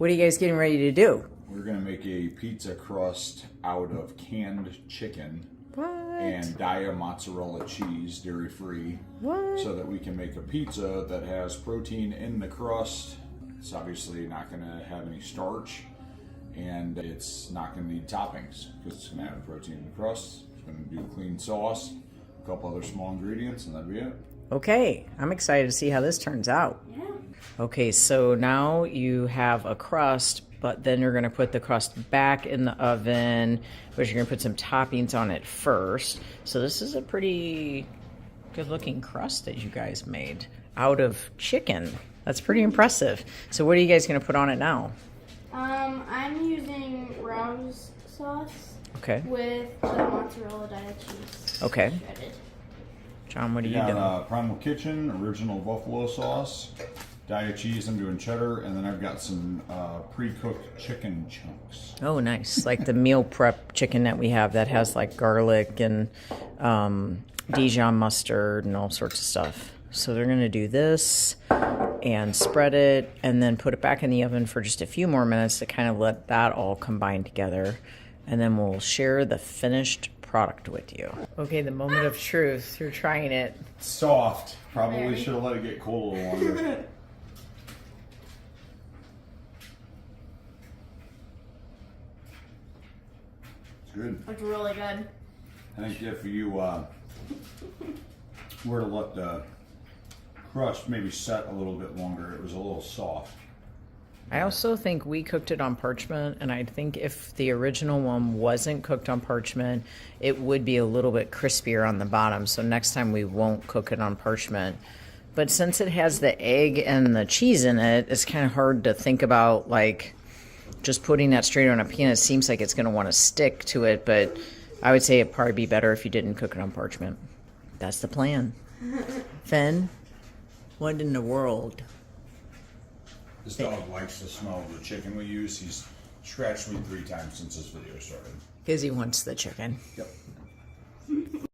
What are you guys getting ready to do? We're gonna make a pizza crust out of canned chicken and Daiya mozzarella cheese, dairy-free, so that we can make a pizza that has protein in the crust. It's obviously not gonna have any starch, and it's not gonna need toppings because it's gonna have protein in the crust. It's gonna do clean sauce, a couple other small ingredients, and that'd be it. Okay, I'm excited to see how this turns out. Yeah. Okay, so now you have a crust, but then you're gonna put the crust back in the oven, but you're gonna put some toppings on it first. So this is a pretty good looking crust that you guys made out of chicken. That's pretty impressive. So what are you guys gonna put on it now? I'm using Rouse sauce Okay. with the mozzarella Daiya cheese. Okay. Shredded. John, what are you got doing? Primal Kitchen original buffalo sauce, Daiya cheese. I'm doing cheddar, and then I've got some pre-cooked chicken chunks. Oh, nice. Like the meal prep chicken that we have that has like garlic and Dijon mustard and all sorts of stuff. So they're going to do this and spread it and then put it back in the oven for just a few more minutes to kind of let that all combine together. And then we'll share the finished product with you. Okay, the moment of truth. You're trying it. Soft. Probably should have let it get cold a little longer. It's good. It's really good. I think if you were to let the crust maybe set a little bit longer, it was a little soft. I also think we cooked it on parchment, and I think if the original one wasn't cooked on parchment, it would be a little bit crispier on the bottom. So next time we won't cook it on parchment. But since it has the egg and the cheese in it, it's kind of hard to think about like just putting that straight on a pan. It seems like it's going to want to stick to it, but I would say it'd probably be better if you didn't cook it on parchment. That's the plan. Finn, what in the world? This dog likes the smell of the chicken we use. He's scratched me 3 times since this video started. Because he wants the chicken. Yep.